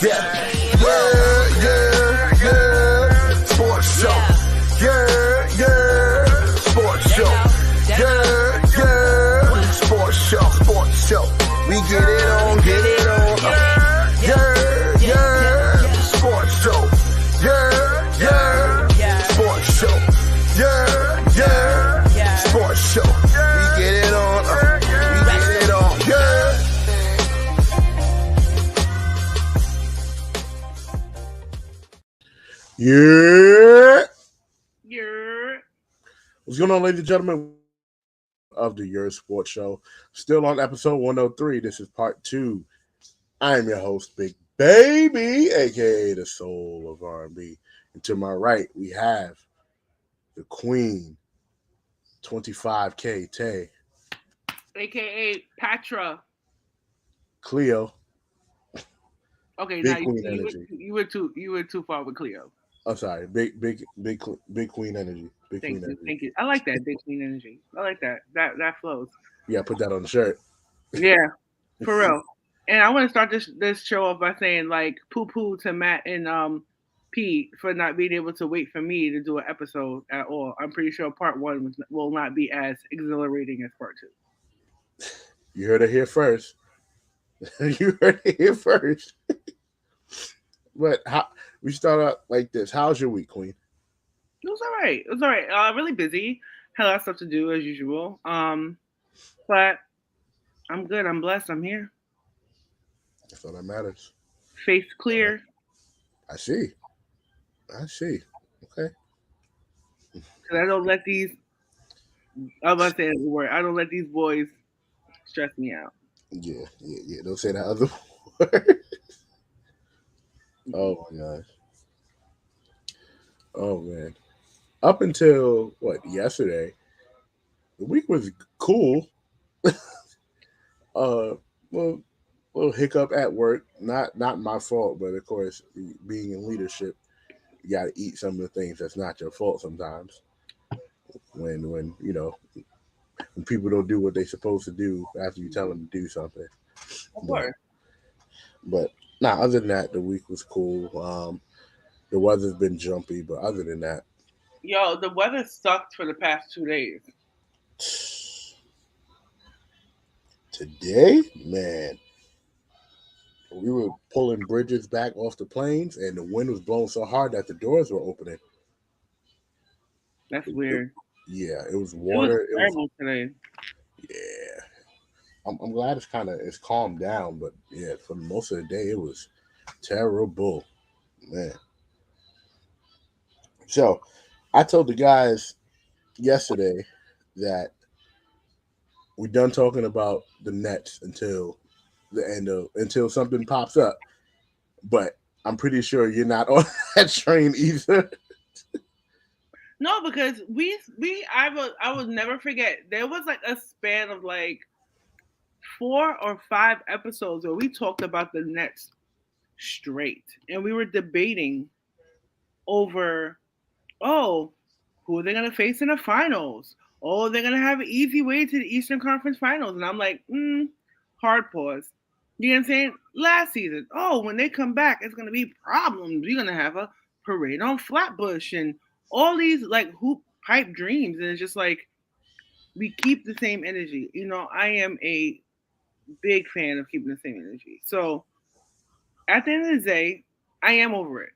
Yeah, sports show. Yeah, sports show. Yeah, sports show. We get it on. Yeah, sports show. Yeah, sports show. Yeah, sports show. We get it on. Yeah. What's going on, ladies and gentlemen, of the Yerrr Sports Show? Still on episode 103. This is part 2. I am your host, Big Baby, aka the soul of R&B. And to my right, we have the Queen, 25K Tay, aka Patra. Cleo. Okay, big now Queen energy. You were too far with Cleo. I'm sorry, big Queen energy. Thank you. I like that, big Queen energy. I like that. That flows. Yeah, put that on the shirt. Yeah, for real. And I want to start this show off by saying, like, poo to Matt and Pete for not being able to wait for me to do an episode at all. I'm pretty sure part 1 will not be as exhilarating as part 2. You heard it here first. But we start out like this. How's your week, Queen? It was all right. Really busy. Had a lot of stuff to do as usual. But I'm good. I'm blessed. I'm here. That's all that matters. Face clear. I see. Okay. Because I don't let these. I'm about to say the word. I don't let these boys stress me out. Yeah. Don't say that other word. Oh my gosh. Oh man. Up until yesterday, the week was cool. Little hiccup at work. Not my fault, but of course, being in leadership, you got to eat some of the things that's not your fault sometimes. When people don't do what they're supposed to do after you tell them to do something. But other than that, the week was cool. The weather's been jumpy, but other than that, yo, the weather sucked for the past 2 days. Today, man, we were pulling bridges back off the planes, and the wind was blowing so hard that the doors were opening. That's weird. It was water. It was terrible today. Yeah. I'm glad it's calmed down, but yeah, for most of the day it was terrible, man. So I told the guys yesterday that we're done talking about the Nets until something pops up. But I'm pretty sure you're not on that train either. No, because I will never forget. There was like a span of like 4 or 5 episodes where we talked about the Nets straight, and we were debating over, who are they gonna face in the finals? Oh, they're gonna have an easy way to the Eastern Conference Finals, and I'm like, hard pause. You know what I'm saying? Last season, when they come back, it's gonna be problems. You're gonna have a parade on Flatbush and all these like hoop pipe dreams, and it's just like we keep the same energy. I am a big fan of keeping the same energy. So at the end of the day, I am over it.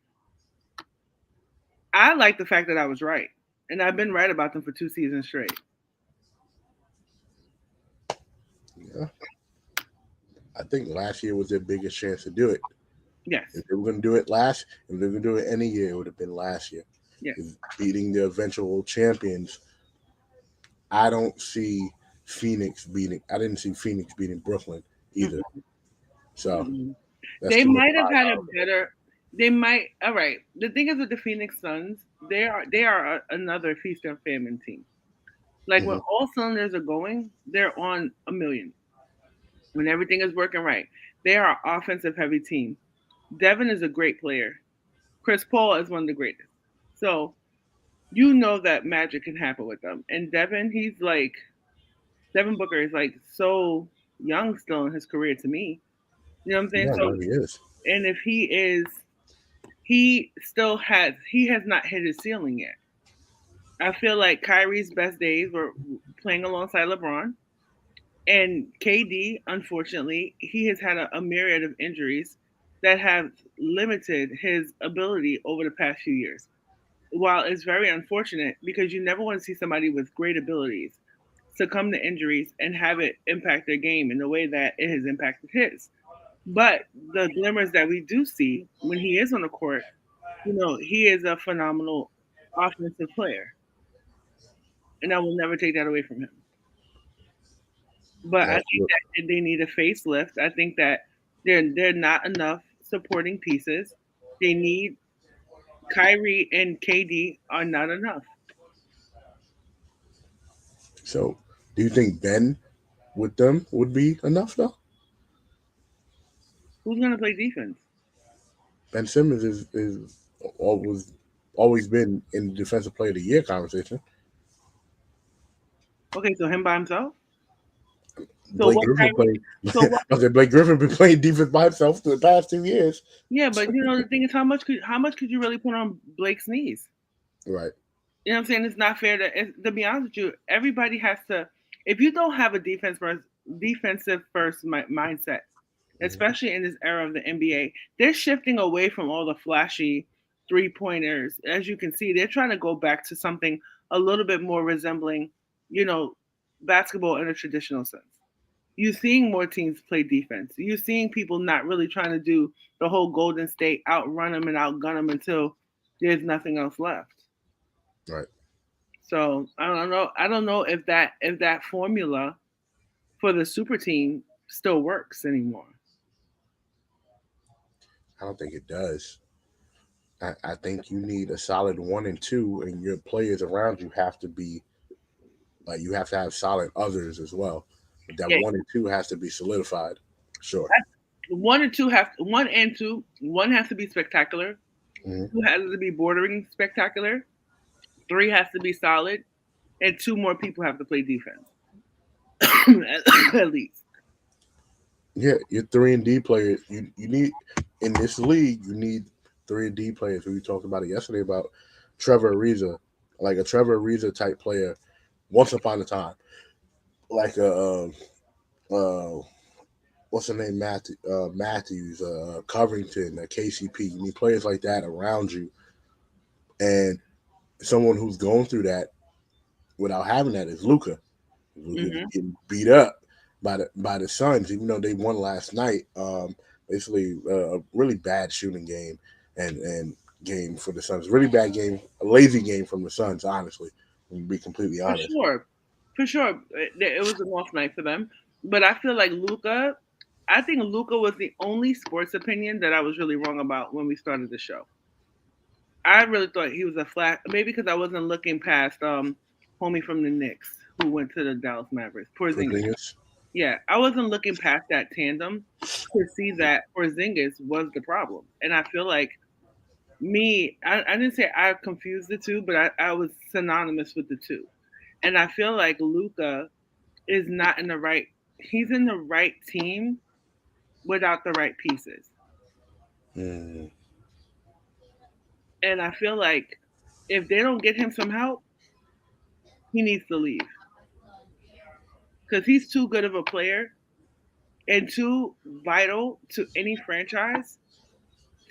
I like the fact that I was right, and I've been right about them for 2 seasons straight. Yeah. I think last year was their biggest chance to do it. Yes. If they were going to do it if they were going to do it any year, it would have been last year. Yes. Beating the eventual champions. I don't see Phoenix beating. I didn't see Phoenix beating Brooklyn either. Mm-hmm. So they might have had a better. They might. All right. The thing is with the Phoenix Suns, they are another feast and famine team. Like when all cylinders are going, they're on a million. When everything is working right, they are an offensive heavy team. Devin is a great player. Chris Paul is one of the greatest. So you know that magic can happen with them. And Devin Booker is like so young still in his career to me. You know what I'm saying? Yeah, so he is. And if he has not hit his ceiling yet. I feel like Kyrie's best days were playing alongside LeBron. And KD, unfortunately, he has had a myriad of injuries that have limited his ability over the past few years. While it's very unfortunate because you never want to see somebody with great abilities succumb to injuries and have it impact their game in the way that it has impacted his. But the glimmers that we do see when he is on the court, he is a phenomenal offensive player, and I will never take that away from him. But I Yeah, think that they need a facelift. I think that they're not enough supporting pieces. They need Kyrie and KD are not enough. so do you think Ben with them would be enough though? Who's gonna play defense? Ben Simmons is always been in the defensive player of the year conversation. Okay, so him by himself. So Blake what Griffin Kyrie? played. So what? Okay, Blake Griffin been playing defense by himself for the past 2 years. Yeah, but the thing is, how much could you really put on Blake's knees? Right. You know what I'm saying? It's not fair to be honest with you. Everybody has to. If you don't have a defensive first mindset, Mhm. especially in this era of the NBA, they're shifting away from all the flashy 3 pointers. As you can see, they're trying to go back to something a little bit more resembling, you know, basketball in a traditional sense. You're seeing more teams play defense. You're seeing people not really trying to do the whole Golden State outrun them and outgun them until there's nothing else left. Right. So I don't know. I don't know if that formula for the super team still works anymore. I don't think it does. I think you need a solid one and two, and your players around you have to be like you have to have solid others as well. But that Yeah, one and two has to be solidified. Sure. one and two. One has to be spectacular. Hmm. Two has to be bordering spectacular. Three has to be solid, and two more people have to play defense at least. Yeah, your three and D players. You need in this league. You need three and D players. We talked about it yesterday about Trevor Ariza, like a Trevor Ariza type player. Once upon a time, like a what's the name Matthews, Covington, KCP. You need players like that around you, and someone who's going through that without having that is Luca. Luca's Hmm. getting beat up by the Suns, even though they won last night. Basically, a really bad shooting game and game for the Suns. Really bad game, a lazy game from the Suns. Honestly, to be completely For honest. sure, for sure, it was an off night for them. But I feel like Luca. I think Luca was the only sports opinion that I was really wrong about when we started the show. I really thought he was a flat, maybe because I wasn't looking past homie from the Knicks who went to the Dallas Mavericks, Porzingis. Porzingis. Yeah, I wasn't looking past that tandem to see that Porzingis was the problem, and I feel like I didn't say I confused the two, but I was synonymous with the two, and I feel like Luca is not in the right. He's in the right team without the right pieces, Mm. and I feel like if they don't get him some help, he needs to leave because he's too good of a player and too vital to any franchise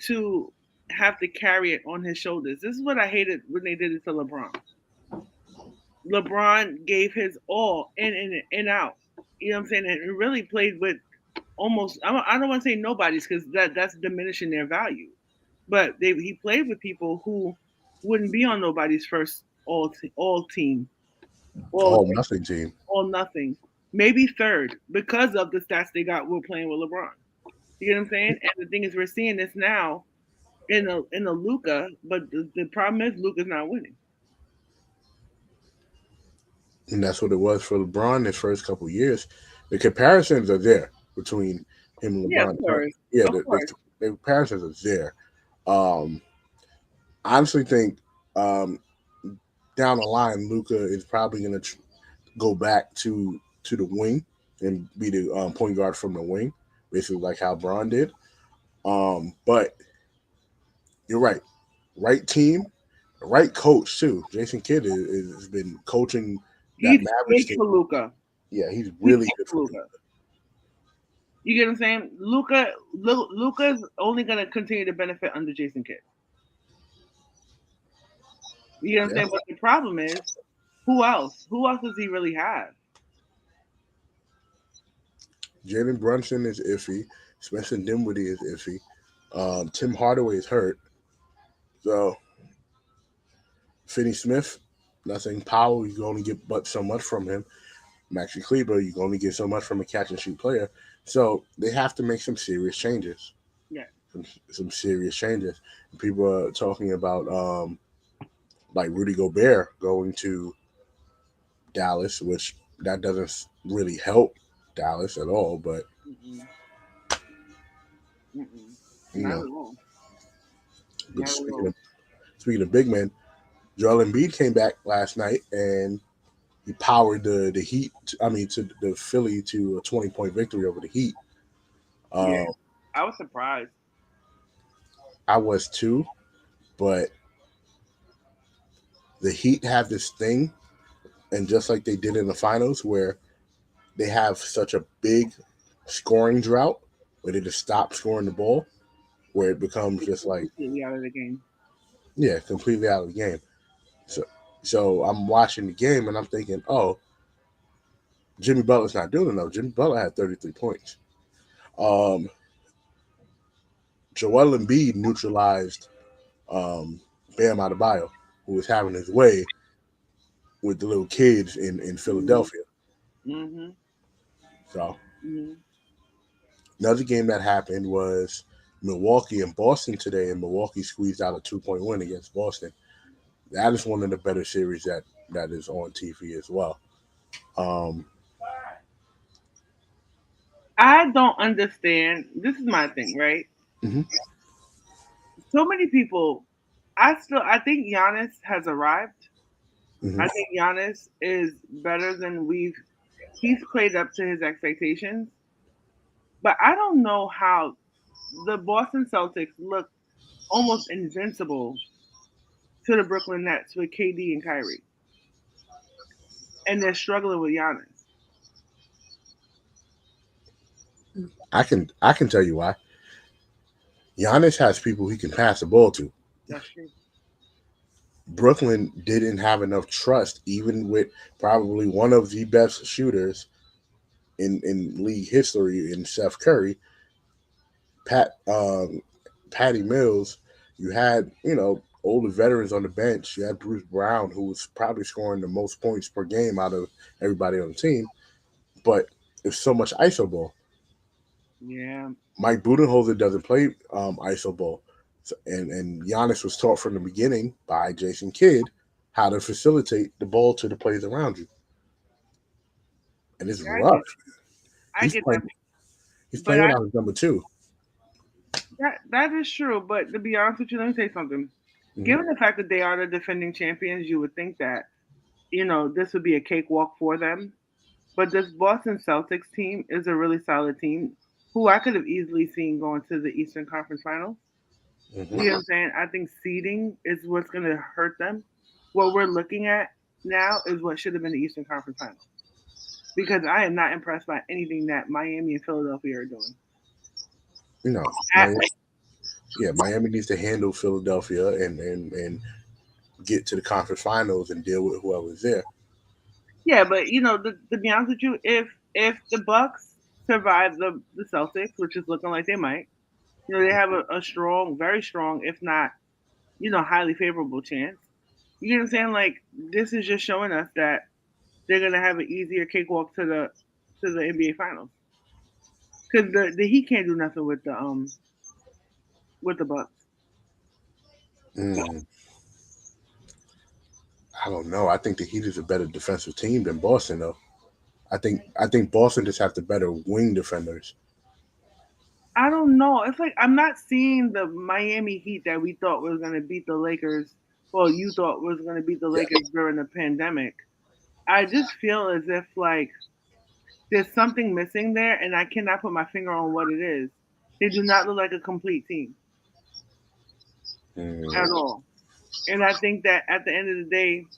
to have to carry it on his shoulders. This is what I hated when they did it to LeBron. LeBron gave his all in out. You know what I'm saying? And really played with almost I don't want to say nobody's because that's diminishing their value. But he played with people who wouldn't be on nobody's first all team, all Oh, nothing team. all nothing, maybe third because of the stats they got. We're playing with LeBron. You know what I'm saying? And the thing is, we're seeing this now in a Luca, but the problem is Luca's not winning. And that's what it was for LeBron his first couple years. The comparisons are there between him and Yeah, of LeBron. course, Yeah, of course. the comparisons are there. Um, I honestly think um, down the line, Luca is probably going to go back to the wing and be the point guard from the wing, basically like how Braun did. But you're right. Right team, right coach too. Jason Kidd has been coaching that He's Mavericks big team. for Luca. Yeah, he's He's really big good for for him. Luca. You get what I'm saying? Luca's only gonna continue to benefit under Jason Kidd. You know what I'm Yeah, saying? But the problem is, who else? Who else does he really have? Jalen Brunson is iffy. Spencer Dinwiddie is iffy. Tim Hardaway is hurt. So Finney Smith, nothing. Powell, you can only get but so much from him. Maxi Kleber, you can only get so much from a catch and shoot player. So they have to make some serious changes. Yeah. Some serious changes. People are talking about like Rudy Gobert going to Dallas, which that doesn't really help Dallas at all. But Mm-mm. Mm-mm. you Not know, at all. but Not at all. speaking of big men, Joel Embiid came back last night and he powered the Heat. I mean, to the Philly to a 20-point victory over the Heat. Yeah. Um, I was surprised. I was too, but the Heat have this thing, and just like they did in the finals, where they have such a big scoring drought, where they just stop scoring the ball, where it becomes just like, Completely out of the game. yeah, completely out of the game. So, so I'm watching the game and I'm thinking, oh, Jimmy Butler's not doing enough. Jimmy Butler had 33 points. Um, Joel Embiid neutralized Bam Adebayo, who was having his way with the little kids in Mm-hmm. Philadelphia. Mm-hmm. So Mm-hmm. another game that happened was Milwaukee and Boston today, and Milwaukee squeezed out a 2-point win against Boston. That is one of the better series that is on TV as well. Um, I don't understand. This is my thing, right? mhm, So many people. I think Giannis has arrived. mhm. I think Giannis is better than we've. He's played up to his expectations, but I don't know how the Boston Celtics look almost invincible to the Brooklyn Nets with KD and Kyrie, and they're struggling with Giannis. I can tell you why. Giannis has people he can pass the ball to. That's true. Brooklyn didn't have enough trust, even with probably one of the best shooters in league history in Seth Curry, Pat Patty Mills. You had older veterans on the bench. You had Bruce Brown, who was probably scoring the most points per game out of everybody on the team, but it's so much iso ball. Yeah, Mike Budenholzer doesn't play iso ball, so, and Giannis was taught from the beginning by Jason Kidd how to facilitate the ball to the players around you, and it's I get, rough. I He's get that, playing. He's but playing without his number two. that is true. But to be honest with you, let me say something. Hmm. Given the fact that they are the defending champions, you would think that this would be a cakewalk for them. But this Boston Celtics team is a really solid team who I could have easily seen going to the Eastern Conference Finals. You know what Hmm. I'm saying? I think seeding is what's going to hurt them. What we're looking at now is what should have been the Eastern Conference Finals. Because I am not impressed by anything that Miami and Philadelphia are doing. You know, At Miami, yeah, Miami needs to handle Philadelphia and get to the conference finals and deal with whoever's there. Yeah, but to be honest with you, if the Bucks survive the Celtics, which is looking like they might, they have a strong, very strong, if not highly favorable chance. You know what I'm saying? Like this is just showing us that they're gonna have an easier cakewalk to the NBA Finals because the Heat can't do nothing with the Bucks. Mm, I don't know. I think the Heat is a better defensive team than Boston, though. I think Boston just have the better wing defenders. I don't know. It's like I'm not seeing the Miami Heat that we thought was gonna beat the Lakers. Well, you thought was gonna beat the Yeah. Lakers during the pandemic. I just feel as if like there's something missing there, and I cannot put my finger on what it is. They do not look like a complete team at Mm, all. And I think that at the end of the day,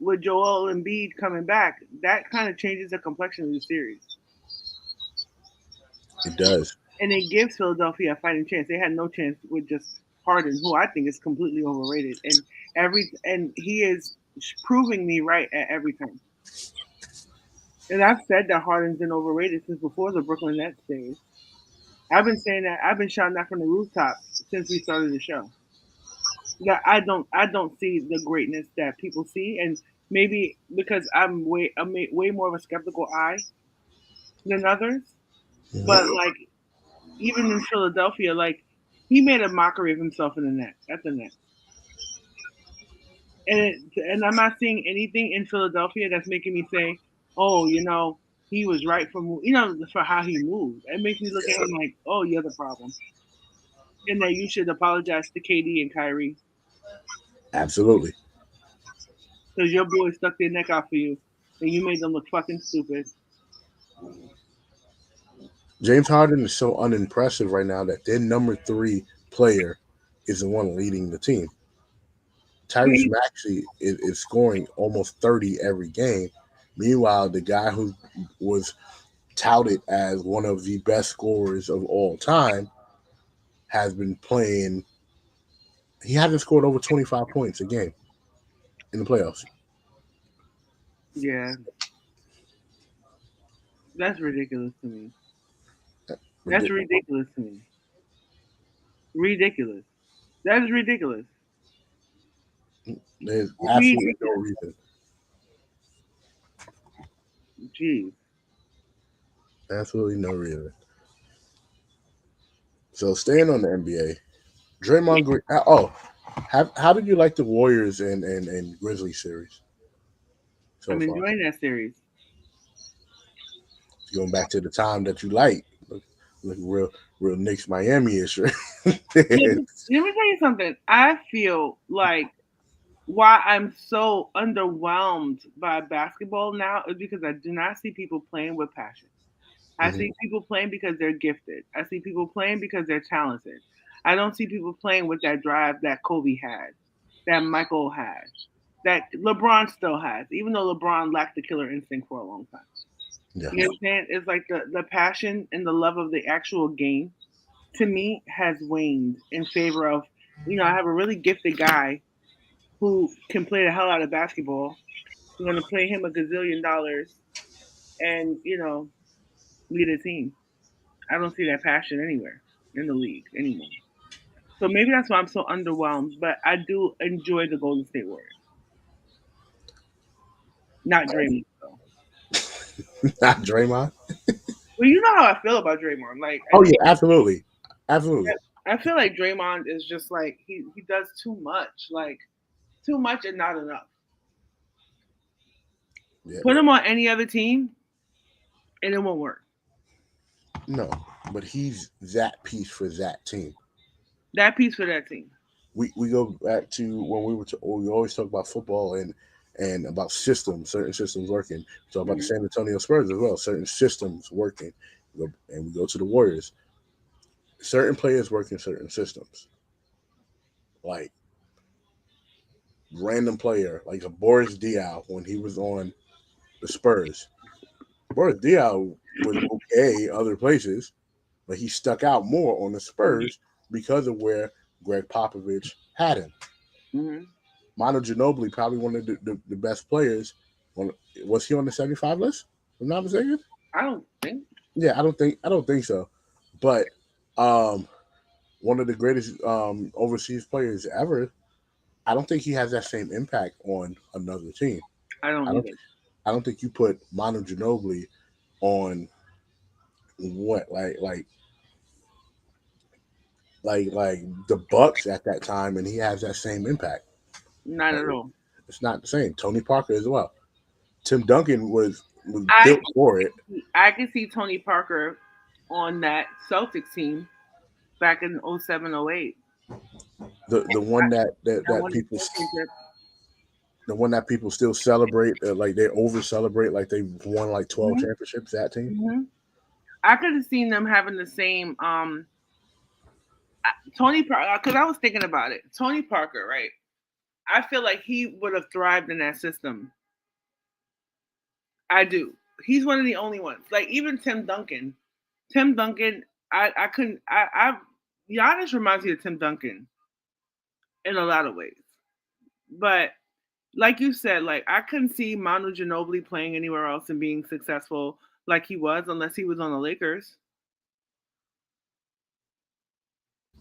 with Joel Embiid coming back, that kind of changes the complexion of the series. it does. And it gives Philadelphia a fighting chance. They had no chance with just Harden, who I think is completely overrated. And he is proving me right at every turn. And I've said that Harden's been overrated since before the Brooklyn Nets days. I've been saying that. I've been shouting that from the rooftops since we started the show. That I don't see the greatness that people see, and maybe because I'm way more of a skeptical eye than others. But Mhm. like even in Philadelphia, like he made a mockery of himself in the net at the net, and I'm not seeing anything in Philadelphia that's making me say, oh, he was right for how he moved. It makes me look at him like, oh, you're the problem, and that you should apologize to KD and Kyrie Absolutely. because your boys stuck their neck out for you, and you made them look fucking stupid. James Harden is so unimpressive right now that their number three player is the one leading the team. Tyrese He, Maxey is scoring almost 30 every game. Meanwhile, the guy who was touted as one of the best scorers of all time has been playing. He hasn't scored over 25 points a game in the playoffs. yeah, that's ridiculous to me. That's Ridiculous. ridiculous to me. Ridiculous. That is ridiculous. There's absolutely no Ridiculous. reason. Jeez. Absolutely no reason. So staying on the NBA, Draymond Green. Oh, how did you like the Warriors and Grizzlies series so I'm far? enjoying that series. Going back to the time that you like, look real Knicks Miami ish. Let me tell you something. I feel like why I'm so underwhelmed by basketball now is because I do not see people playing with passion. I Mhm. see people playing because they're gifted. I see people playing because they're talented. I don't see people playing with that drive that Kobe had, that Michael had, that LeBron still has, even though LeBron lacked the killer instinct for a long time. You Yes, understand? It's like the passion and the love of the actual game to me has waned in favor of, I have a really gifted guy who can play the hell out of basketball. I'm going to play him a gazillion dollars and, lead a team. I don't see that passion anywhere in the league anymore. So maybe that's why I'm so underwhelmed, but I do enjoy the Golden State Warriors. Not Draymond, though. not Draymond. Well, you know how I feel about Draymond. Like, I Oh think yeah, absolutely, absolutely. I feel like Draymond is just like he does too much, like too much and not enough. Yeah, Put him on any other team, and it won't work. no, but he's that piece for that team. That piece for that team. We go back to when we always talk about football and about systems, certain systems working. We talk about the Mhm. San Antonio Spurs as well, certain systems working. And we go to the Warriors. Certain players work in certain systems. Like random player, like a Boris Diaw when he was on the Spurs. Boris Diaw was okay other places, but he stuck out more on the Spurs because of where Greg Popovich had him. Mhm. Manu Ginobili, probably one of the best players. On, was he on the 75 list? If I'm not mistaken. I don't think. Yeah, I don't think so. But um, one of the greatest overseas players ever. I don't think he has that same impact on another team. I don't I don't. either. I don't think you put Manu Ginobili on what like the Bucks at that time, and he has that same impact. Not Like, at all. it's not the same. Tony Parker as well. Tim Duncan was I built for it. I can see Tony Parker on that Celtics team back in 07, 08. The one I that won the people championship. the one that people still celebrate like they over celebrate like they won like 12 hmm championships. That team. hmm I could have seen them having the same Tony Parker, because I was thinking about it. Tony Parker, right? I feel like he would have thrived in that system. I do. He's one of the only ones. Like even Tim Duncan. Tim Duncan, I couldn't I Giannis reminds me of Tim Duncan in a lot of ways. But like you said, like I couldn't see Manu Ginobili playing anywhere else and being successful like he was unless he was on the Lakers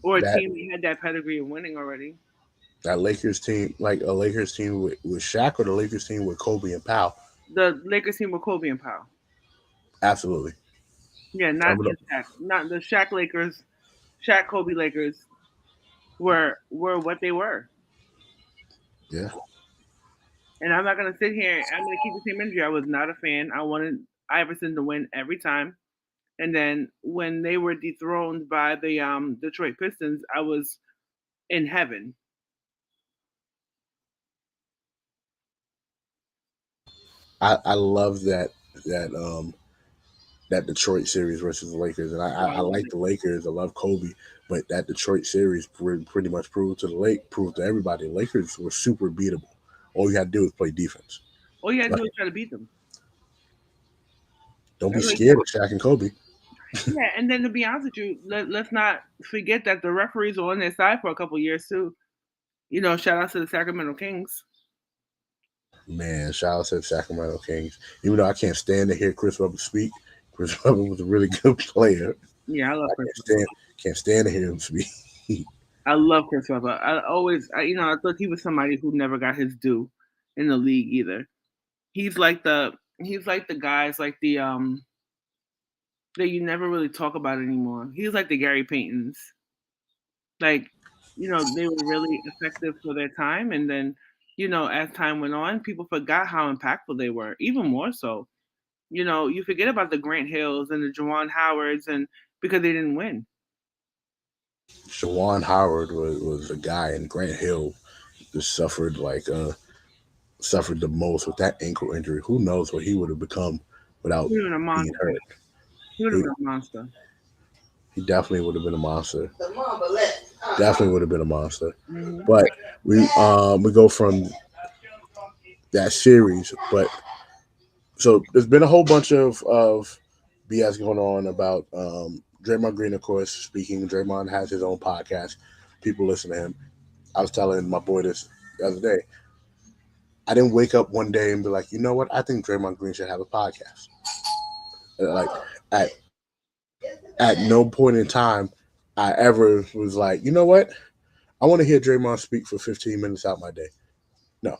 or a That team that had that pedigree of winning already. that Lakers team, like a Lakers team with Shaq, or the Lakers team with Kobe and Powell. The Lakers team with Kobe and Powell. Absolutely. Yeah, Some not of the the, Shaq, not the Shaq Lakers. Shaq Kobe Lakers were what they were. yeah. And I'm not gonna sit here. I'm gonna keep the same energy. I was not a fan. I wanted Iverson to win every time. And then when they were dethroned by the Detroit Pistons, I was in heaven. I love that that Detroit series versus the Lakers, and Oh, I I love like it. the Lakers. I love Kobe, but that Detroit series pretty much proved to everybody, Lakers were super beatable. All you had to do was play defense. All you had to Like, do is try to beat them. don't be That's what scared of Shaq and Kobe. Yeah, and then to be honest with you, let's not forget that the referees were on their side for a couple years too. Shout out to the Sacramento Kings. Man, shout out to the Sacramento Kings. Even though I can't stand to hear Chris Webber speak, Chris Webber was a really good player. Yeah, I love I Chris can't Webber. stand can't stand to hear him speak. I love Chris Webber. I thought he was somebody who never got his due in the league either. He's like the guys like the that you never really talk about anymore. He's like the Gary Paytons. Like, they were really effective for their time, and then, as time went on, people forgot how impactful they were. Even more so, you forget about the Grant Hills and the Jawan Howards, and because they didn't win. Shawan Howard was a guy, and Grant Hill just suffered the most with that ankle injury. Who knows what he would have become without He would have been a being monster. hurt? He would have He, been a monster. he definitely would have been a monster. Definitely would have been a monster. Hmm. But we go from that series, but so there's been a whole bunch of BS going on about Draymond Green, of course. Speaking, Draymond has his own podcast. People listen to him. I was telling my boy this the other day. I didn't wake up one day and be like, you know what? I think Draymond Green should have a podcast. Like at at no point in time I ever was like, you know what? I want to hear Draymond speak for 15 minutes out my day. No,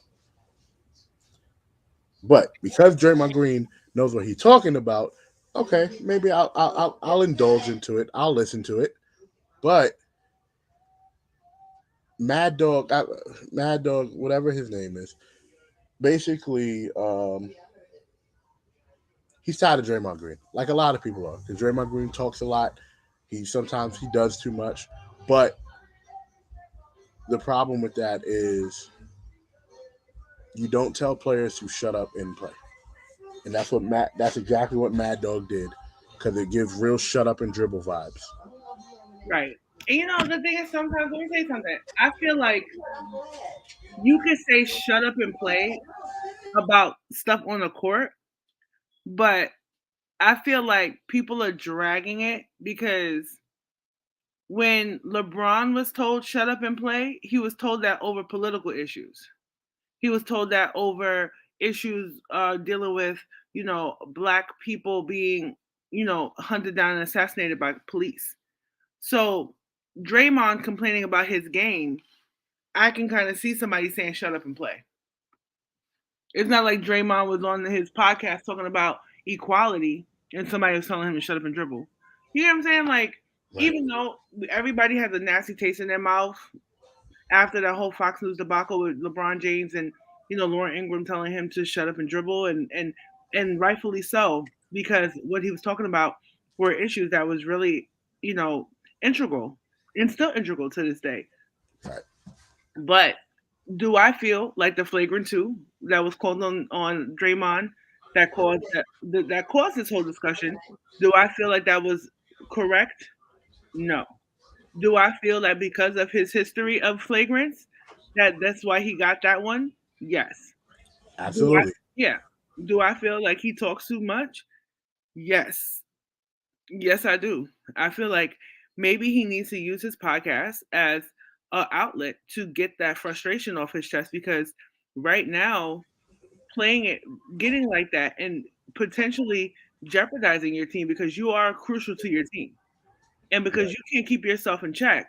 but because Draymond Green knows what he's talking about, okay, maybe I'll indulge into it. I'll listen to it. But Mad Dog, Mad Dog, whatever his name is, basically, he's tired of Draymond Green, like a lot of people are. Because Draymond Green talks a lot. He does too much. But the problem with that is you don't tell players to shut up and play, and that's exactly what Mad Dog did, because it gives real shut up and dribble vibes. Right. And the thing is, sometimes, let me say something. I feel like you could say shut up and play about stuff on the court, but I feel like people are dragging it because when LeBron was told shut up and play, he was told that over political issues. He was told that over issues dealing with, black people being, hunted down and assassinated by police. So Draymond complaining about his game, I can kind of see somebody saying shut up and play. It's not like Draymond was on his podcast talking about equality and somebody was telling him to shut up and dribble. You know what I'm saying? Like, Right. even though everybody has a nasty taste in their mouth after that whole Fox News debacle with LeBron James and Lauren Ingram telling him to shut up and dribble, and rightfully so, because what he was talking about were issues that was really you know integral and still integral to this day. Right. But do I feel like the flagrant two that was called on Draymond? that caused this whole discussion. Do I feel like that was correct? No. Do I feel that because of his history of flagrants, that's why he got that one? Yes. Do I? Absolutely. Yeah. Do I feel like he talks too much? Yes. Yes, I do. I feel like maybe he needs to use his podcast as an outlet to get that frustration off his chest because right now, playing it, getting like that, and potentially jeopardizing your team because you are crucial to your team. And because Right. you can't keep yourself in check,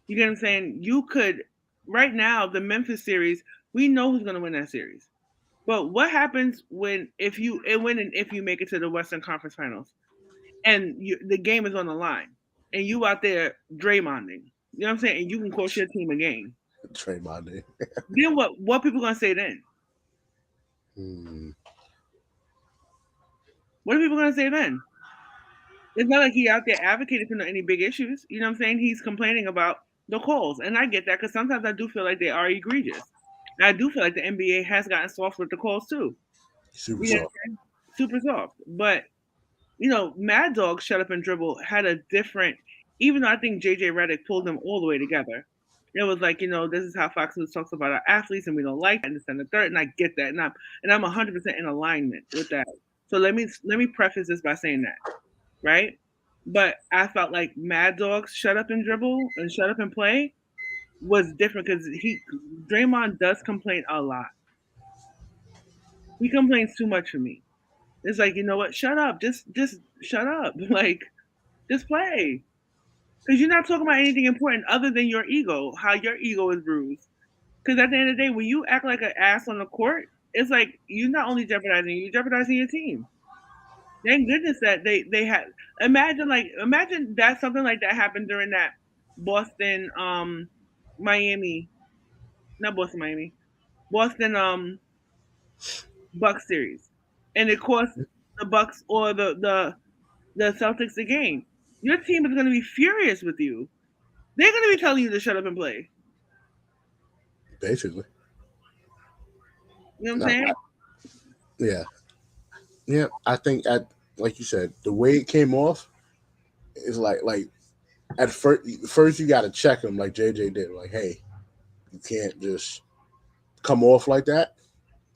you get what I'm saying? You could, right now, the Memphis series, we know who's going to win that series. But what happens if you make it to the Western Conference Finals and the game is on the line and you out there Draymonding, you know what I'm saying? And you can cost your team a game. Draymond. Then what people gonna say then? Hmm. What are people gonna say then? It's not like he out there advocating for any big issues. You know what I'm saying? He's complaining about the calls, and I get that because sometimes I do feel like they are egregious. And I do feel like the NBA has gotten soft with the calls too. Super You know what soft. I'm saying? Super soft. But Mad Dog Shut Up and Dribble had a different. Even though I think JJ Redick pulled them all the way together, it was like this is how Fox News talks about our athletes, and we don't like that, and this and the third, and I get that, and I'm 100% in alignment with that. So let me preface this by saying that, right? But I felt like Mad Dog's Shut Up and Dribble and Shut Up and Play was different because Draymond does complain a lot. He complains too much for me. It's like, you know what? Shut up. Just shut up. Like, just play. Because you're not talking about anything important other than your ego, how your ego is bruised. Because at the end of the day, when you act like an ass on the court, it's like you're not only jeopardizing you, you're jeopardizing your team. Thank goodness that they had. Imagine that something like that happened during that Boston Miami, not Boston Miami, Boston Bucks series, and it cost the Bucks or the Celtics the game. Your team is going to be furious with you. They're going to be telling you to shut up and play. Basically. You know what I'm No, saying? yeah. Yeah. I think like you said, the way it came off is like at first you got to check him like JJ did. Like, hey, you can't just come off like that.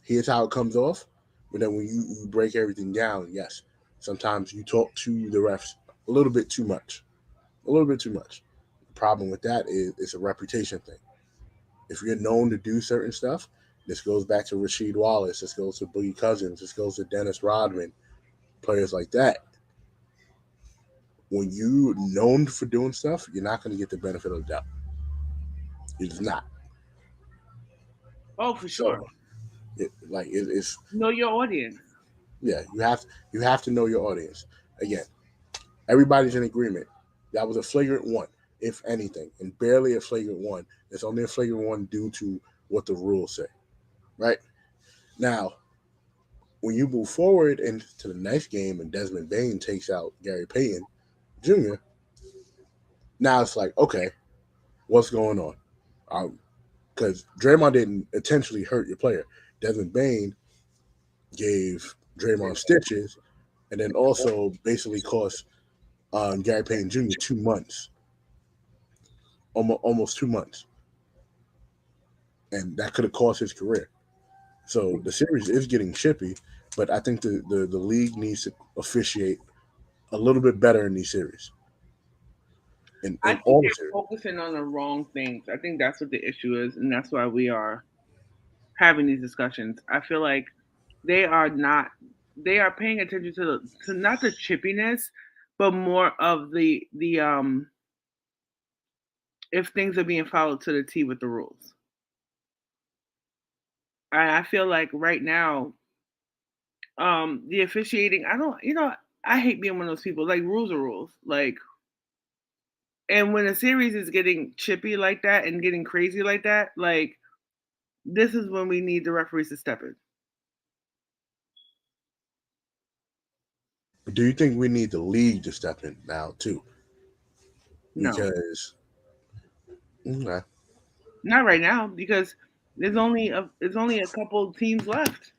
Here's how it comes off. But then when you break everything down, yes, sometimes you talk to the refs a little bit too much. A little bit too much. The problem with that is it's a reputation thing. If you're known to do certain stuff, this goes back to Rasheed Wallace. This goes to Boogie Cousins. This goes to Dennis Rodman. Players like that. When you're known for doing stuff, you're not going to get the benefit of the doubt. You're just not. Oh, for sure. So, it's Know your audience. yeah. You have to know your audience. Again, everybody's in agreement. That was a flagrant one, if anything, and barely a flagrant one. It's only a flagrant one due to what the rules say. Right now, when you move forward into the next game and Desmond Bain takes out Gary Payton Jr., now it's like, okay, what's going on? Because Draymond didn't intentionally hurt your player. Desmond Bain gave Draymond stitches and then also basically cost Gary Payton Jr. 2 months, almost 2 months, and that could have cost his career. So the series is getting chippy, but I think the league needs to officiate a little bit better in these series, I in think all the they're series. focusing on the wrong things. I think that's what the issue is, and that's why we are having these discussions. I feel like they are not. They are paying attention to not the chippiness, but more of the if things are being followed to the T with the rules. I feel like right now, the officiating. I don't. I hate being one of those people. Like rules are rules. Like, and when a series is getting chippy like that and getting crazy like that, like this is when we need the referees to step in. Do you think we need the league to step in now too? No, Because okay, not right now because there's only a couple teams left.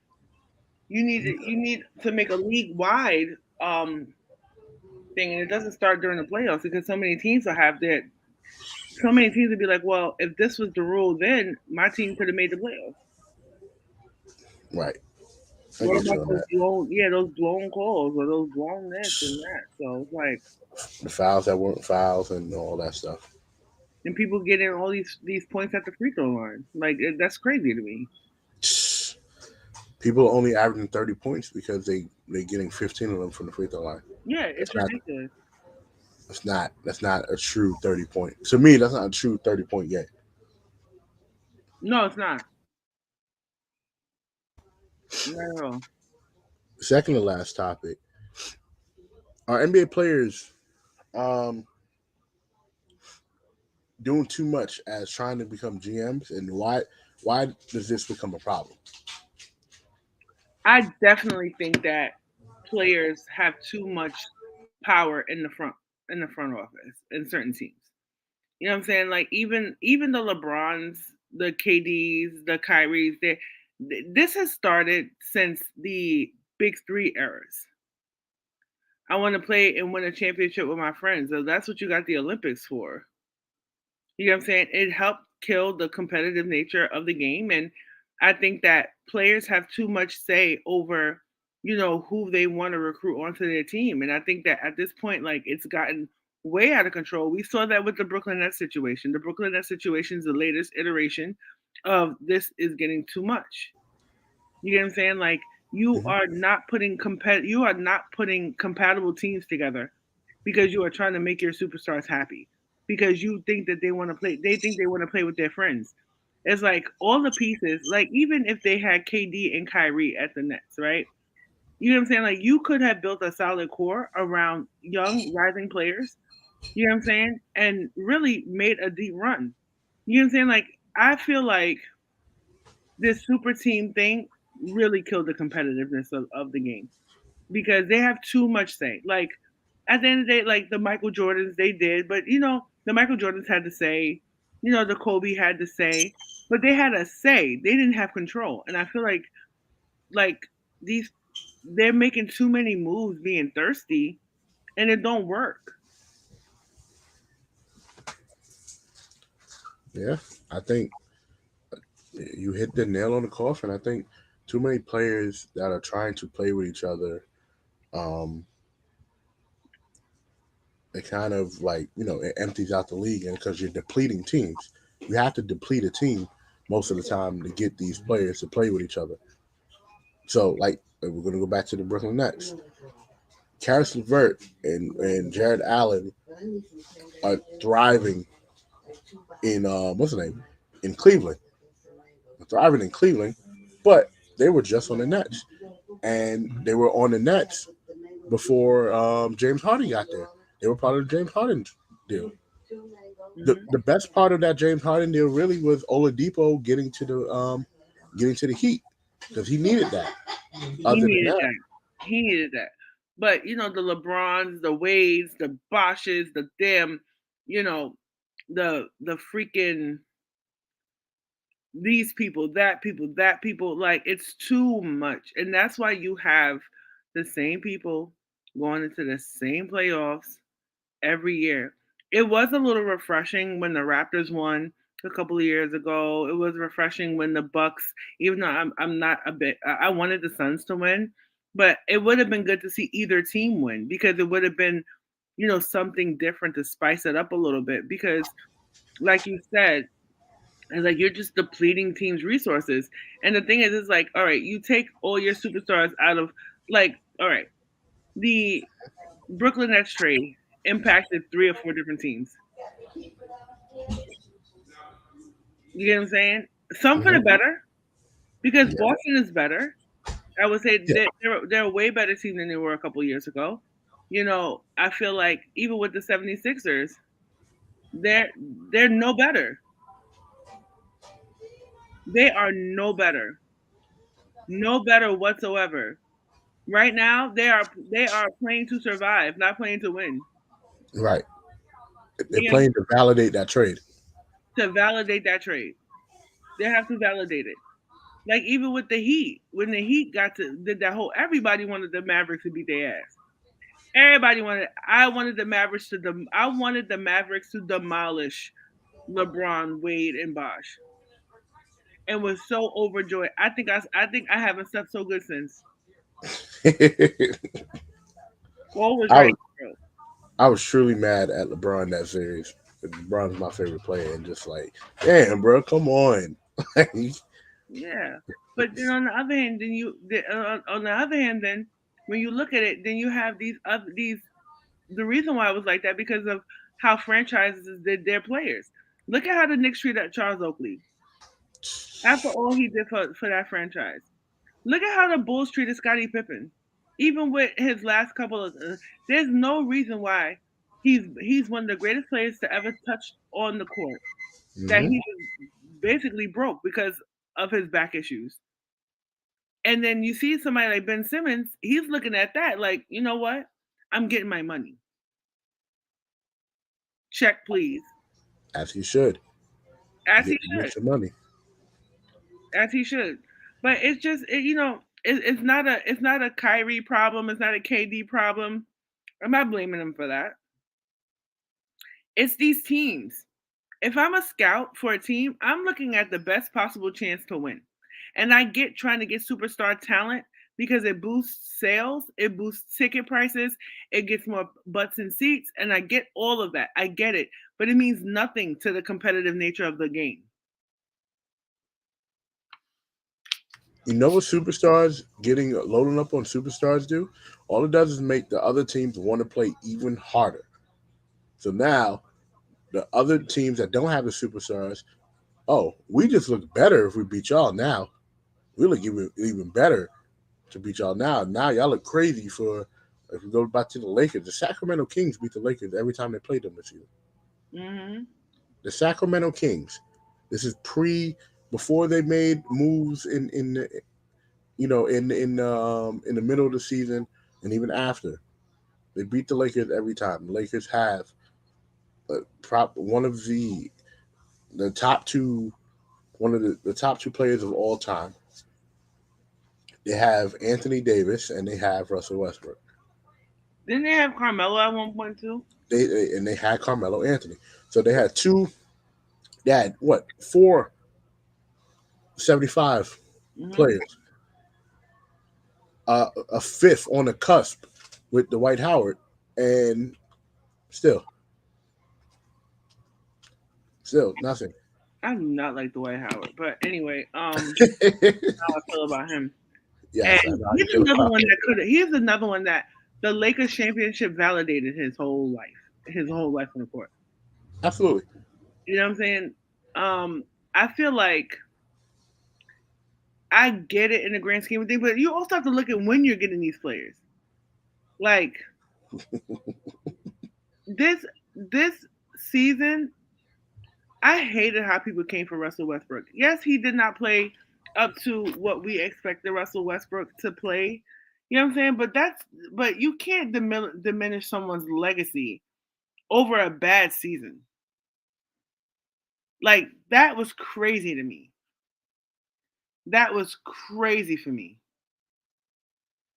You need to make a league wide um thing, and it doesn't start during the playoffs because so many teams would be like, well, if this was the rule, then my team could have made the playoffs. Right. I What get about you on those that. those blown calls or those blown this and that? So it's like, The fouls that weren't fouls and all that stuff. and people getting all these points at the free throw line, like that's crazy to me. People only averaging 30 points because they getting 15 of them from the free throw line. Yeah, That's it's not ridiculous. that's not a true 30 point. To me, that's not a true 30 point game. No, it's not. Not at all. Second to last topic. Are NBA players um doing too much as trying to become GMs, and why does this become a problem? I definitely think that players have too much power in the front office in certain teams. You know what I'm saying? Like even the LeBrons, the KDs, the Kyries, this has started since the Big Three eras. I want to play and win a championship with my friends. So that's what you got the Olympics for. You know what I'm saying? It helped kill the competitive nature of the game. And I think that players have too much say over, who they want to recruit onto their team. And I think that at this point, like it's gotten way out of control. We saw that with the Brooklyn Nets situation. The Brooklyn Nets situation is the latest iteration of this is getting too much. You get what I'm saying? Like Mhm. you are not putting compatible teams together because you are trying to make your superstars happy. Because you think that they think they want to play with their friends. It's like all the pieces, like even if they had KD and Kyrie at the Nets, right? You know what I'm saying? Like you could have built a solid core around young rising players, you know what I'm saying? And really made a deep run. You know what I'm saying? Like I feel like this super team thing really killed the competitiveness of the game because they have too much say. Like at the end of the day, like the Michael Jordans, they did, but the Michael Jordans had to say, the Kobe had to say, but they had a say. They didn't have control, and I feel like these they're making too many moves, being thirsty, and it don't work. Yeah, I think you hit the nail on the coffin. I think too many players that are trying to play with each other, um, it kind of like it empties out the league, and because you're depleting teams, you have to deplete a team most of the time to get these players to play with each other. So, like, we're gonna go back to the Brooklyn Nets. Karis LeVert and Jared Allen are thriving in what's the name in Cleveland, thriving in Cleveland, but they were just on the Nets, and they were on the Nets before James Harden got there. They were part of the James Harden deal. The Hmm. best part of that James Harden deal really was Oladipo getting to the Heat because he needed that. He Other than needed that, that. He needed that. But the LeBrons, the Wades, the Bosches, the them, you know, the freaking these people, that people, like it's too much. And that's why you have the same people going into the same playoffs every year. It was a little refreshing when the Raptors won a couple of years ago. It was refreshing when the Bucks, even though I'm not a bit, I wanted the Suns to win, but it would have been good to see either team win because it would have been, something different to spice it up a little bit. Because, like you said, it's like you're just depleting teams' resources. And the thing is, it's like, all right, you take all your superstars out of, like, all right, the Brooklyn Nets trade impacted three or four different teams. You get what I'm saying? Some for the mhm, better because yeah, Boston is better. I would say yeah, they're a way better team than they were a couple years ago. I feel like even with the 76ers, they're they're no better. They are no better. No better whatsoever. Right now, they are playing to survive, not playing to win. right. They're You know, playing to validate that trade. to validate that trade. They have to validate it. Like even with the Heat, when the Heat got to did that whole, everybody wanted the Mavericks to beat their ass. Everybody wanted. I wanted the Mavericks to. I wanted the Mavericks to demolish LeBron, Wade, and Bosh, and was so overjoyed. I think I haven't slept so good since. Paul was I right, was bro. I was truly mad at LeBron that series. LeBron's my favorite player, and just like, damn, bro, come on. Like, Yeah, but then on the other hand, on the other hand, then when you look at it, then you have these other these. The reason why it was like that because of how franchises did their players. Look at how the Knicks treated Charles Oakley after all he did for that franchise. Look at how the Bulls treated Scottie Pippen, even with his last couple of. There's no reason why he's one of the greatest players to ever touch on the court. That hmm he was basically broke because of his back issues. And then you see somebody like Ben Simmons, he's looking at that like, you know what? I'm getting my money. Check, please. as he should. As he should. Get your money. As he should. But it's just, it's not a Kyrie problem. It's not a KD problem. I'm not blaming him for that. It's these teams. If I'm a scout for a team, I'm looking at the best possible chance to win. And I get trying to get superstar talent because it boosts sales, it boosts ticket prices, it gets more butts and seats, and I get all of that. I get it. But it means nothing to the competitive nature of the game. You know what superstars getting loading up on superstars do? All it does is make the other teams want to play even harder. So now the other teams that don't have the superstars, oh, we just look better if we beat y'all now. We look even better to beat y'all now. Now y'all look crazy for if we go back to the Lakers. The Sacramento Kings beat the Lakers every time they played them this year. Hmm. The Sacramento Kings. This is pre before they made moves in the, in the middle of the season and even after. They beat the Lakers every time. The Lakers have one of the top two one of the top two players of all time. They have Anthony Davis and they have Russell Westbrook. Didn't they have Carmelo at one point too? They had Carmelo Anthony. So they had two. They had what 475 Hmm. players. A fifth on the cusp with Dwight Howard, and still, still nothing. I do not like Dwight Howard, but anyway, how I feel about him. And Yes, I know how you feel about it. he's another one that the Lakers championship validated his whole life on the court. Absolutely. You know what I'm saying? I feel like I get it in the grand scheme of things, but you also have to look at when you're getting these players. Like this season, I hated how people came for Russell Westbrook. Yes, he did not play up to what we expected Russell Westbrook to play. You know what I'm saying? But you can't diminish someone's legacy over a bad season. Like that was crazy to me. That was crazy for me.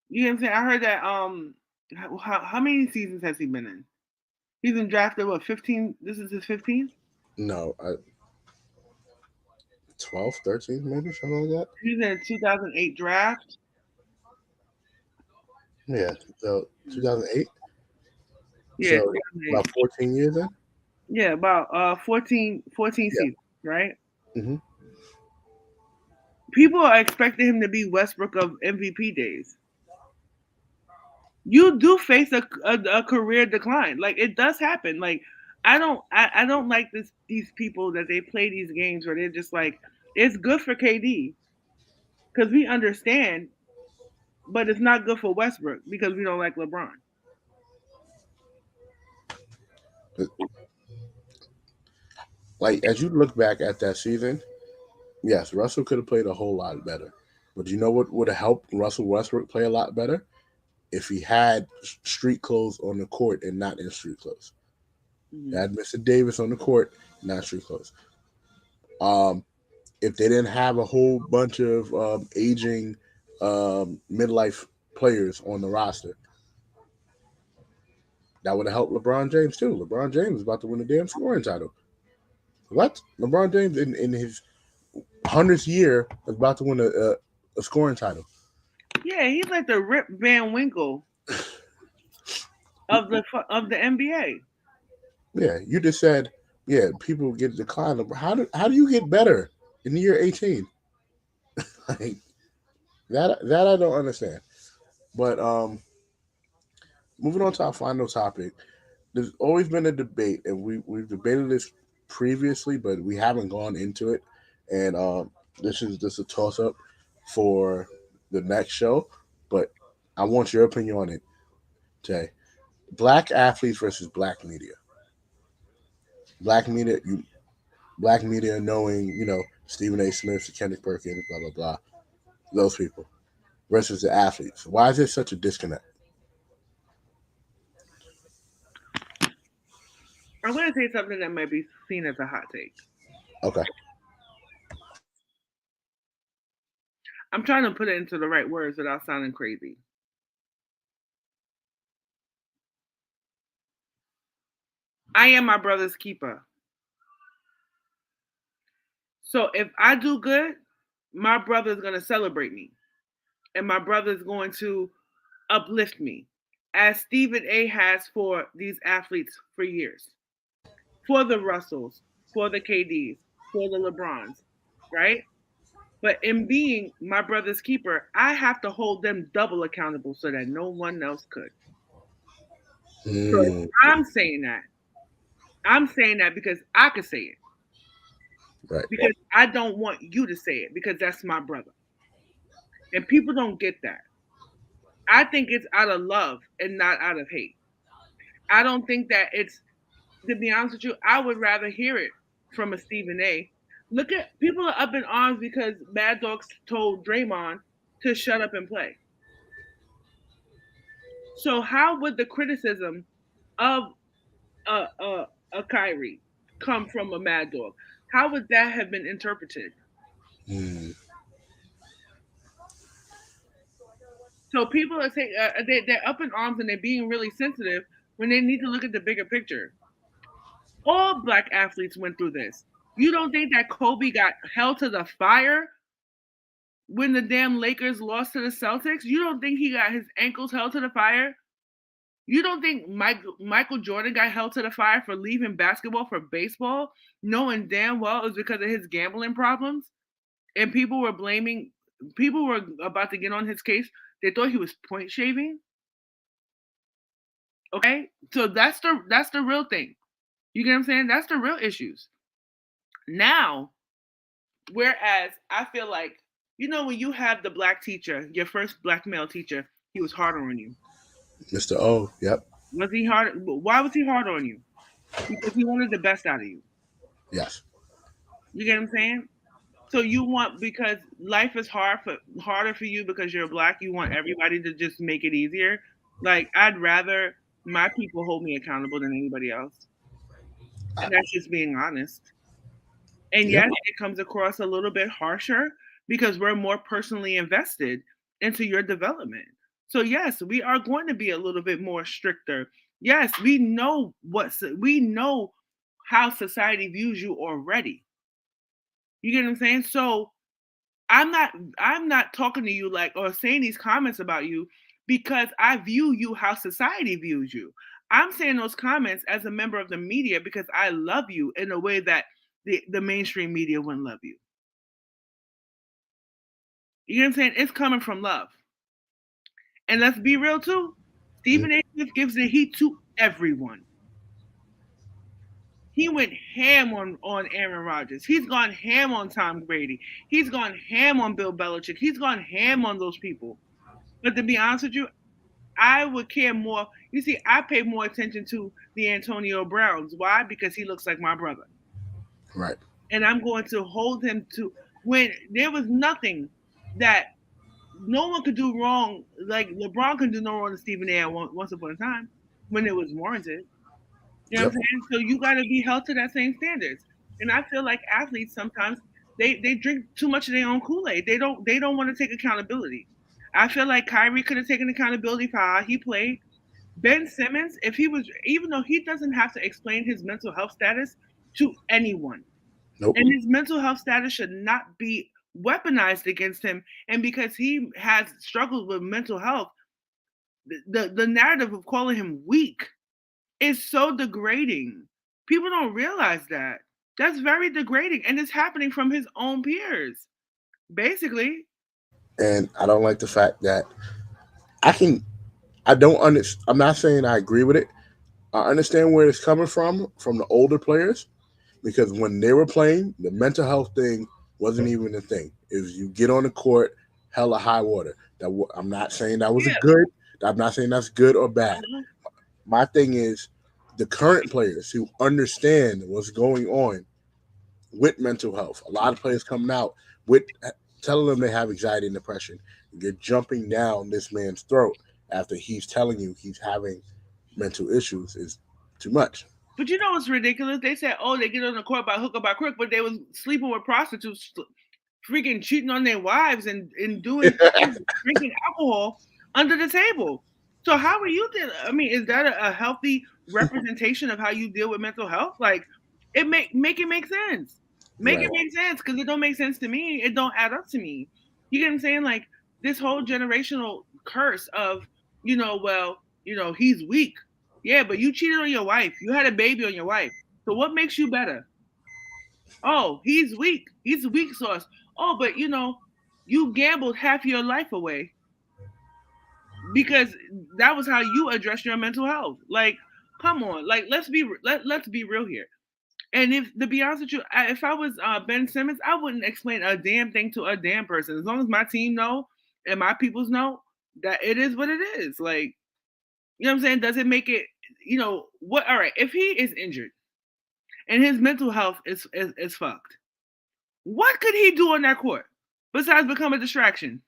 You know what I'm saying? I heard that how many seasons has he been in? He's been drafted what 15? This is his 15th. No, 12, 13, maybe something like that. He's in a 2008 draft. Yeah. So 2008. Yeah, So about 2008. 14 years then. Yeah, about 14 Yeah. seasons, right? hmm People are expecting him to be Westbrook of MVP days. You do face a career decline. Like it does happen. Like I don't like these people that they play these games where they're just like it's good for KD because we understand, but it's not good for Westbrook because we don't like LeBron. Like as you look back at that season, yes, Russell could have played a whole lot better. But you know what would have helped Russell Westbrook play a lot better if he had street clothes on the court and not in street clothes. He Hmm. had Mr. Davis on the court, not street clothes. Um, if they didn't have a whole bunch of aging midlife players on the roster, that would have helped LeBron James too. LeBron James is about to win the damn scoring title. What? LeBron James in his 100th year is about to win a scoring title. Yeah, he's like the Rip Van Winkle of the NBA. Yeah, you just said, yeah, people get declined. How do you get better in the year 18? Like that I don't understand. But moving on to our final topic, there's always been a debate, and we've debated this previously, but we haven't gone into it. And this is just a toss up for the next show, but I want your opinion on it, Jay. Black athletes versus black media. Black media, black media knowing, Stephen A. Smith, Kendrick Perkins, blah blah blah, those people versus the athletes. Why is there such a disconnect? I'm going to say something that might be seen as a hot take. Okay. I'm trying to put it into the right words without sounding crazy. I am my brother's keeper. So if I do good, my brother's going to celebrate me. And my brother's going to uplift me, as Stephen A has for these athletes for years. For the Russells, for the KDs, for the LeBrons, right? But in being my brother's keeper, I have to hold them double accountable so that no one else could. So if Mm, I'm saying that because I could say it. right. Because I don't want you to say it because that's my brother. And people don't get that. I think it's out of love and not out of hate. I don't think that it's, to be honest with you, I would rather hear it from a Stephen A. Look at, people are up in arms because Mad Dogs told Draymond to shut up and play. So how would the criticism of a Kyrie come from a Mad Dog? How would that have been interpreted? Mm, So people are saying they're up in arms and they're being really sensitive when they need to look at the bigger picture. All black athletes went through this. You don't think that Kobe got held to the fire when the damn Lakers lost to the Celtics? You don't think he got his ankles held to the fire? You don't think Michael Jordan got held to the fire for leaving basketball for baseball, knowing damn well it was because of his gambling problems? And people were about to get on his case. They thought he was point shaving. Okay, so that's the real thing. You get what I'm saying? That's the real issues. Now, whereas I feel like, when you have the black teacher, your first black male teacher, he was harder on you. Mr. O. Yep. Was he hard? Why was he hard on you? Because he wanted the best out of you. Yes. You get what I'm saying? So you want, because life is harder for you because you're black. You want everybody to just make it easier. Like, I'd rather my people hold me accountable than anybody else, I, and that's just being honest. And yep. yes, it comes across a little bit harsher because we're more personally invested into your development. So yes, we are going to be a little bit more stricter. Yes, we know how society views you already. You get what I'm saying? So I'm not talking to you like, or saying these comments about you because I view you how society views you. I'm saying those comments as a member of the media because I love you in a way that the mainstream media wouldn't love you. You know what I'm saying? It's coming from love. And let's be real too. Mm, Stephen A. Smith gives the heat to everyone. He went ham on Aaron Rodgers. He's gone ham on Tom Brady. He's gone ham on Bill Belichick. He's gone ham on those people. But to be honest with you, I would care more. You see, I pay more attention to the Antonio Browns. Why? Because he looks like my brother. right. And I'm going to hold him to, when there was nothing that no one could do wrong. Like LeBron could do no wrong to Stephen A. Once upon a time when it was warranted. You know what Yep. I'm saying? So you got to be held to that same standards. And I feel like athletes sometimes They drink too much of their own Kool-Aid. They don't want to take accountability. I feel like Kyrie could have taken accountability for how he played. Ben Simmons, if he was, even though he doesn't have to explain his mental health status to anyone, Nope. and his mental health status should not be weaponized against him. And because he has struggled with mental health, the narrative of calling him weak is so degrading. People don't realize that. That's very degrading, and it's happening from his own peers, basically. And I don't like the fact that I can. I don't understand. I'm not saying I agree with it. I understand where it's coming from the older players, because when they were playing, the mental health thing wasn't even a thing. It was you get on the court, hella high water. I'm not saying that was a Yeah. good. I'm not saying that's good or bad. Uh-huh. My thing is the current players who understand what's going on with mental health. A lot of players coming out with telling them they have anxiety and depression. You're jumping down this man's throat after he's telling you he's having mental issues is too much. But you know what's ridiculous? They said, oh, they get on the court by hook or by crook, but they was sleeping with prostitutes, freaking cheating on their wives, and doing things, drinking alcohol under the table. So how are you dealing? I mean, is that a healthy representation of how you deal with mental health? Like, make it make sense. Make it Right. make sense, because it don't make sense to me. It don't add up to me. You get what I'm saying? Like this whole generational curse of, well, he's weak. Yeah, but you cheated on your wife. You had a baby on your wife. So what makes you better? Oh, he's weak. He's a weak sauce. Oh, but you gambled half your life away because that was how you address your mental health. Like, come on. Like, let's be real here. And if to be honest with you, if I was Ben Simmons, I wouldn't explain a damn thing to a damn person. As long as my team know and my peoples know that it is what it is. Like, you know what I'm saying? Does it make it? What? All right. If he is injured and his mental health is fucked, what could he do on that court besides become a distraction?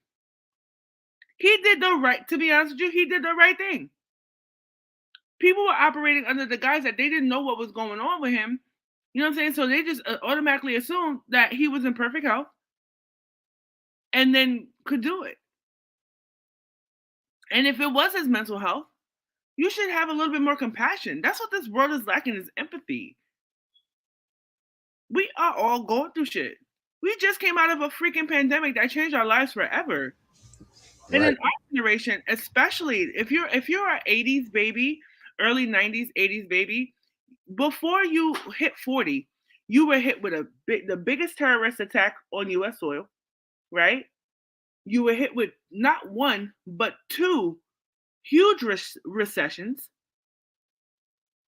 He did the right. To be honest with you, he did the right thing. People were operating under the guise that they didn't know what was going on with him. You know what I'm saying? So they just automatically assumed that he was in perfect health and then could do it. And if it was his mental health, you should have a little bit more compassion. That's what this world is lacking, is empathy. We are all going through shit. We just came out of a freaking pandemic that changed our lives forever. And in Right. our generation, especially if you're an 80s baby, early 90s, 80s baby, before you hit 40, you were hit with the biggest terrorist attack on US soil, right? You were hit with not one, but two huge recessions,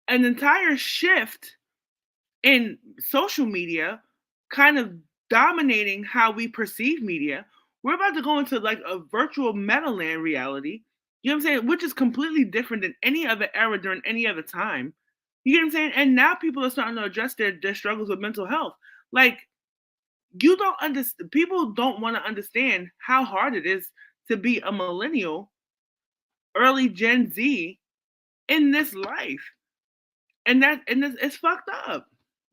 an entire shift in social media kind of dominating how we perceive media. We're about to go into like a virtual metaland reality. You know what I'm saying? Which is completely different than any other era during any other time. You get what I'm saying? And now people are starting to address their struggles with mental health. Like, you don't understand, people don't want to understand how hard it is to be a millennial, early Gen Z in this life. It's fucked up.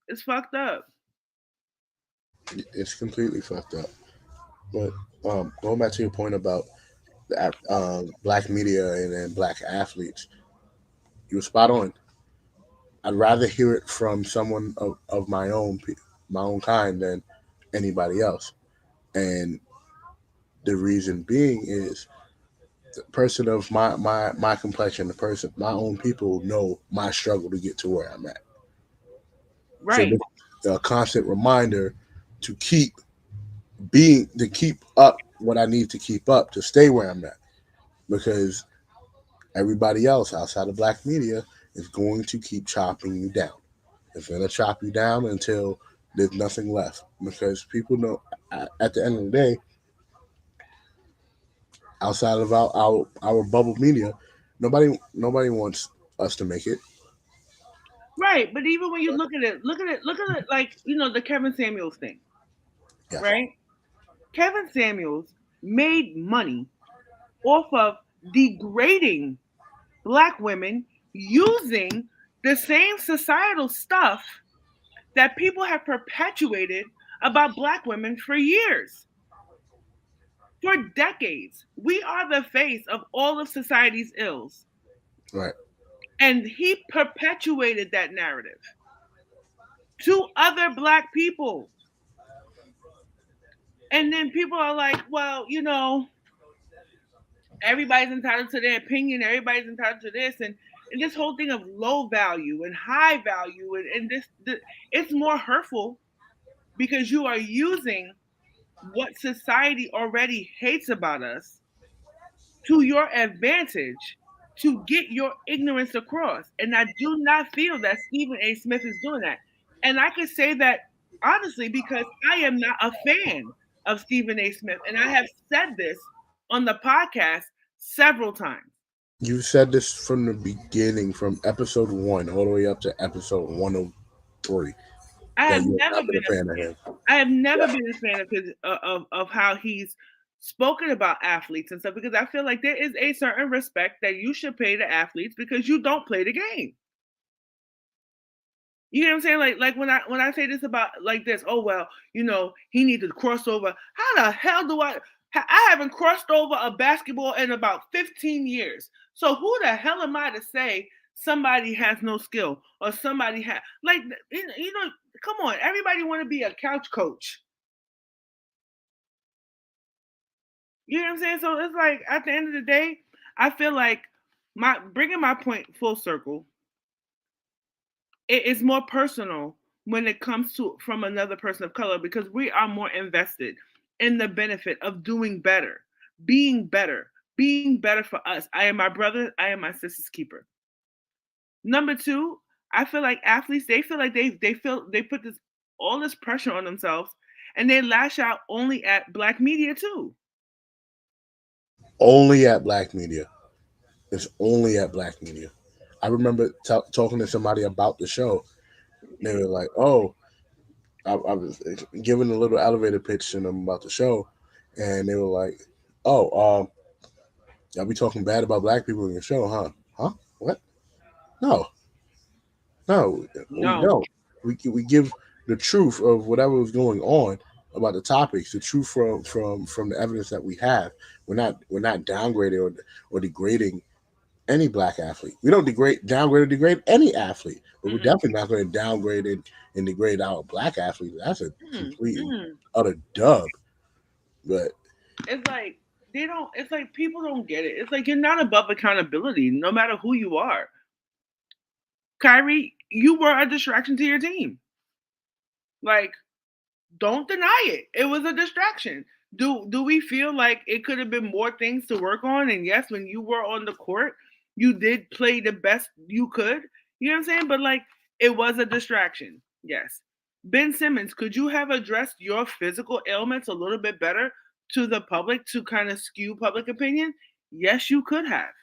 It's fucked up. It's completely fucked up. But going back to your point about the black media and black athletes, you were spot on. I'd rather hear it from someone of my own kind than anybody else. And the reason being is the person of my complexion, the person, my own people know my struggle to get to where I'm at. So Right. the constant reminder to keep up what I need to keep up to stay where I'm at, because everybody else outside of black media is going to keep chopping you down. It's going to chop you down until there's nothing left, because people know at the end of the day, outside of our bubble media, nobody wants us to make it. Right. But even when you look at it like, the Kevin Samuels thing, Yes. right? Kevin Samuels made money off of degrading black women using the same societal stuff that people have perpetuated about black women for years, for decades. We are the face of all of society's ills. Right. And he perpetuated that narrative to other black people. And then people are like, well, everybody's entitled to their opinion, everybody's entitled to this, and this whole thing of low value and high value, and it's more hurtful because you are using what society already hates about us to your advantage to get your ignorance across. And I do not feel that Stephen A. Smith is doing that. And I could say that honestly because I am not a fan of Stephen A. Smith. And I have said this on the podcast several times. You said this from the beginning, from episode 1 all the way up to episode 103, I that have you have never not been been a fan of him. I have never Yeah. been a fan of his of how he's spoken about athletes and stuff because I feel like there is a certain respect that you should pay to athletes because you don't play the game. You know what I'm saying? Like when I say this about like this, oh well, he needs to cross over. How the hell do I haven't crossed over a basketball in about 15 years. So who the hell am I to say somebody has no skill or somebody has like come on, everybody want to be a couch coach. You know what I'm saying? So it's like at the end of the day, I feel like my bringing my point full circle, it is more personal when it comes to from another person of color because we are more invested in the benefit of doing better, being better for us. I am my brother, I am my sister's keeper. Number two, I feel like athletes they feel like they put this all this pressure on themselves and they lash out only at black media too. Only at Black Media. It's only at Black Media. I remember talking to somebody about the show. They were like, "Oh, I was giving a little elevator pitch to them about the show," and they were like, "Oh, y'all be talking bad about black people in your show, huh? Huh? What? No, no, we No. don't. We give the truth of whatever was going on about the topics, the truth from the evidence that we have. We're not downgrading or degrading any black athlete. We don't downgrade or degrade any athlete, but we're Mm-mm. definitely not going to downgrade and degrade our black athlete. That's a Mm, complete and mm. utter dub. But It's like they don't. It's like people don't get it. It's like you're not above accountability, no matter who you are. Kyrie, you were a distraction to your team. Like, don't deny it. It was a distraction. Do we feel like it could have been more things to work on? And yes, when you were on the court, you did play the best you could. You know what I'm saying? But like, it was a distraction. Yes. Ben Simmons, could you have addressed your physical ailments a little bit better to the public to kind of skew public opinion? Yes, you could have.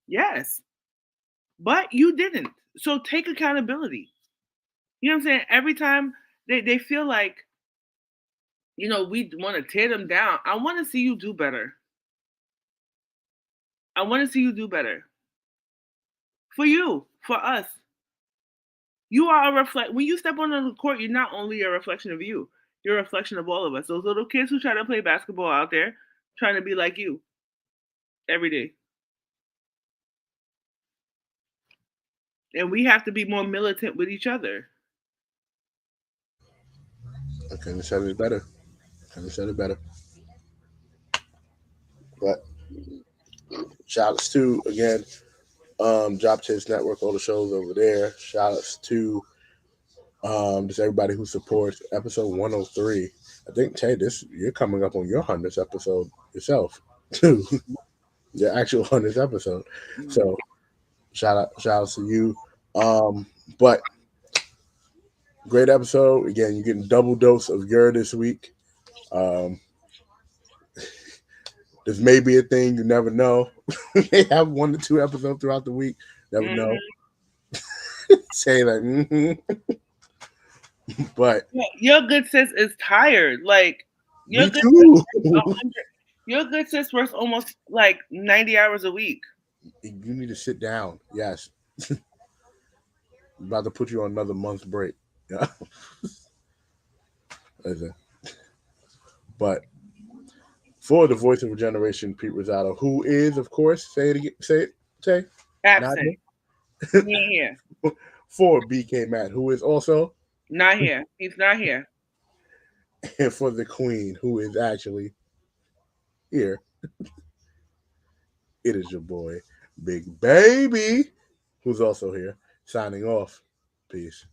Yes. But you didn't. So take accountability. You know what I'm saying? Every time they feel like, we want to tear them down. I want to see you do better. I want to see you do better. For you, for us. You are a reflect. When you step on the court, you're not only a reflection of you, you're a reflection of all of us. Those little kids who try to play basketball out there, trying to be like you every day. And we have to be more militant with each other. I couldn't have said it better. Couldn't have said it better. But shout outs to again, Drop Tips Network, all the shows over there. Shout outs to just everybody who supports episode 103. I think Tay, this you're coming up on your 100th episode yourself too. Your actual 100th episode. So shout out to you. But great episode. Again, you're getting double dose of Yerrr this week. Um, this may be a thing. You never know. We may have 1 to 2 episodes throughout the week. Never know. Mhm. Say like, but Your good sis is tired. Like your me good sis too. works 100. Your good sis works almost like 90 hours a week. You need to sit down. Yes, I'm about to put you on another month's break. Yeah, Listen, but for the voice of a generation, Pete Rosado, who is, of course, say it again, say, not Absent. He ain't here. for BK Matt, who is also, Not here. He's not here. and for the Queen, who is actually here. It is your boy, Big Baby, who's also here, signing off. Peace.